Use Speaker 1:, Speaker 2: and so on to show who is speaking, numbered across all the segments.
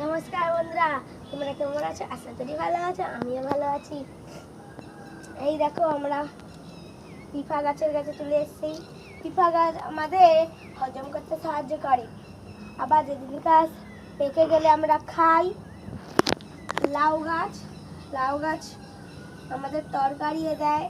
Speaker 1: নমস্কার বন্ধুরা, তোমরা কেমন আছো? আশা করি ভালো আছো, আমিও ভালো আছি। এই দেখো, আমরা পিফা গাছের কাছে চলে এসেছি। পিফা গাছ আমাদের হজম করতে সাহায্য করে, আবার যেদিন গাছ পেকে গেলে আমরা খাই। লাউ গাছ আমাদের তরকারি দেয়।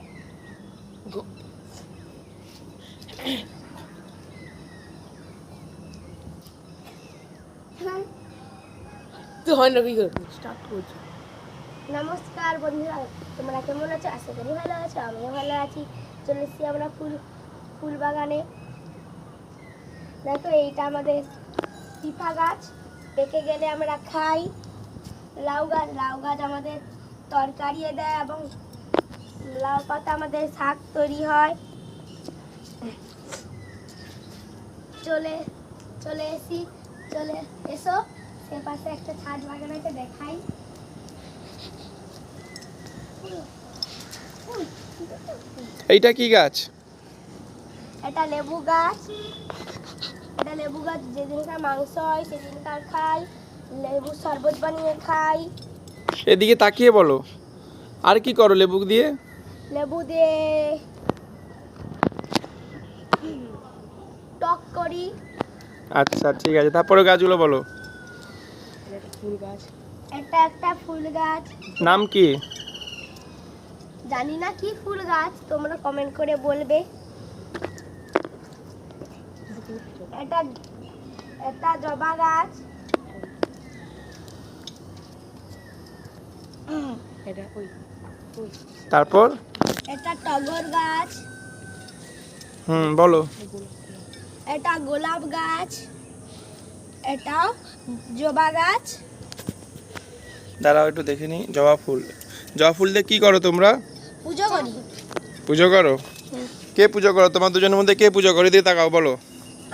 Speaker 1: নমস্কার বন্ধুরা, তোমরা কেমন আছো? আশা করি ভালো আছো, আমিও ভালো আছি। চলে এসেছি আমরা ফুল বাগানে। দেখো, এইটা আমাদের পিফা গাছ, পেকে গেলে আমরা খাই। লাউ গাছ আমাদের তরকারি দেয় এবং লাউ পাতা আমাদের শাক তৈরি হয়। চলে এসো, সে পাশে একটা ছাদ বাগান আছে, দেখাই।
Speaker 2: এইটা কি গাছ?
Speaker 1: এটা লেবু গাছ। যেদিনকার মাংস হয় সেদিনকার খাই, লেবু শরবত বানিয়ে খাই।
Speaker 2: এদিকে তাকিয়ে বলো, আর কি করো লেবু দিয়ে?
Speaker 1: লেবু দিয়ে টক করি।
Speaker 2: আচ্ছা, ঠিক আছে, তারপরে গাছগুলো বলো।
Speaker 1: এটা একটা ফুল গাছ।
Speaker 2: নাম কি?
Speaker 1: জানি না কি ফুল গাছ, তোমরা কমেন্ট করে বলবে। এটা জবা গাছ।
Speaker 2: তারপর?
Speaker 1: এটা টগর গাছ।
Speaker 2: বলো।
Speaker 1: এটা গোলাপ গাছ। এটা জবা গাছ।
Speaker 2: দাঁড়াও একটু দেখে নি। জবা ফুল দিয়ে কি করো তোমরা?
Speaker 1: পুজো করি।
Speaker 2: পুজো করো? কে পুজো করো? তোমার দুজনের মধ্যে কে পুজো করে? দিয়ে তাকাও, বলো।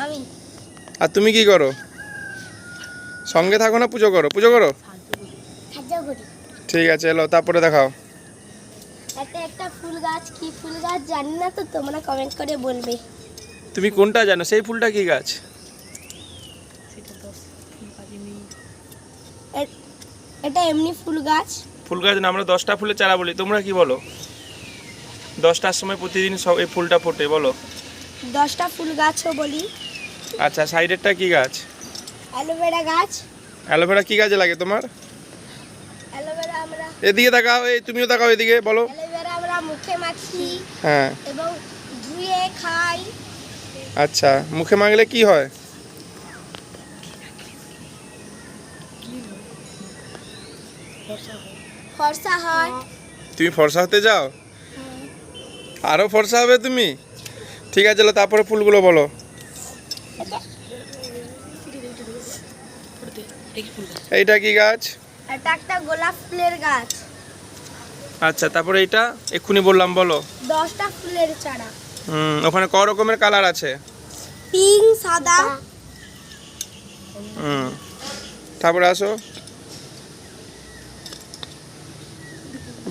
Speaker 1: আমি।
Speaker 2: আর তুমি কি করো? সঙ্গে থাকো না পুজো করো? ঠিক আছে, এলো, তারপরে দেখাও।
Speaker 1: এটা একটা ফুল গাছ, কি ফুল গাছ জানি না, তো তোমরা কমেন্ট করে বলবে।
Speaker 2: তুমি কোনটা জানো? সেই ফুলটা কি গাছ?
Speaker 1: এটা এমনি ফুল গাছ
Speaker 2: না, আমরা 10টা ফুলের চারা বলি, তোমরা কি বলো? 10টার সময় প্রতিদিন সব এই ফুলটা ফোটে, বলো।
Speaker 1: 10টা ফুল গাছও বলি।
Speaker 2: আচ্ছা, সাইডেরটা কি গাছ?
Speaker 1: অ্যালোভেরা গাছ।
Speaker 2: অ্যালোভেরা কি গাছে লাগে তোমার?
Speaker 1: অ্যালোভেরা আমরা
Speaker 2: এদিকে তাকাও, এই তুমিও তাকাও এদিকে, বলো।
Speaker 1: অ্যালোভেরা আমরা মুখে মাখি।
Speaker 2: হ্যাঁ।
Speaker 1: এবং ধুয়ে খাই।
Speaker 2: আচ্ছা, মুখে মাখলে কি হয়?
Speaker 1: ফর্সা হয়।
Speaker 2: তুমি ফর্সা হতে যাও? আরো ফর্সা হবে তুমি? ঠিক আছে, চলো, তারপরে ফুলগুলো বলো। এইটা কি গাছ?
Speaker 1: এটা একটা গোলাপ ফুলের গাছ।
Speaker 2: আচ্ছা, তারপরে এইটা এক্ষুনি বললাম, বলো।
Speaker 1: 10টা ফুলের চারা।
Speaker 2: ওখানে ক রকমের কালার আছে?
Speaker 1: পিঙ্ক, সাদা।
Speaker 2: তারপরে আসো,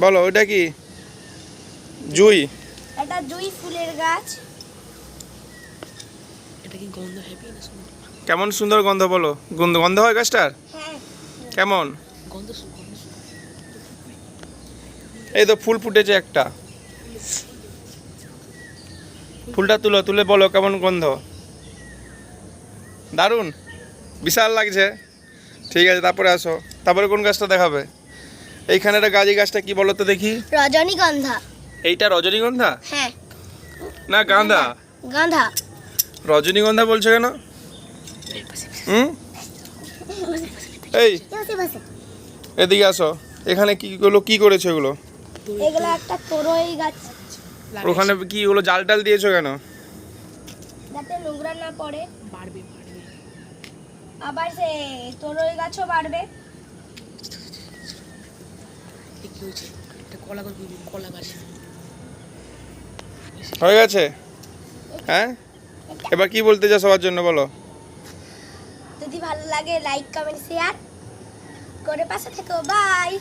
Speaker 2: বলো ওইটা কি? জুই।
Speaker 1: এটা জুই ফুলের গাছ।
Speaker 2: কেমন সুন্দর গন্ধ, বলো। গন্ধ হয় গাছটার?
Speaker 1: হ্যাঁ।
Speaker 2: কেমন? এই তো ফুল ফুটেছে একটা। ফুলটা তুলে বলো কেমন গন্ধ। দারুণ, বিশাল লাগছে। ঠিক আছে, তারপরে আসো, তারপরে কোন গাছটা দেখাবে? এইখানে একটা গাছটা কি বলো তো দেখি?
Speaker 1: রজনীগন্ধা।
Speaker 2: এইটা রজনীগন্ধা?
Speaker 1: হ্যাঁ।
Speaker 2: না, গাঁদা।
Speaker 1: গাঁধা।
Speaker 2: রজনীগন্ধা বলছো কেন? এই এদিকে আসো, এখানে কি করেছো এগুলো?
Speaker 1: এগুলো একটা তরই গাছ।
Speaker 2: ওখানে কি এগুলো জাল দিয়েছো কেন?
Speaker 1: যাতে নোংরা না পড়ে। আবার সে তরই গাছও বাড়বে।
Speaker 2: হয়ে গেছে? হ্যাঁ, এবার কি বলতে চাও সবার জন্য, বলো।
Speaker 1: যদি ভালো লাগে লাইক, কমেন্ট, শেয়ার করে পাশে থেকো। বাই।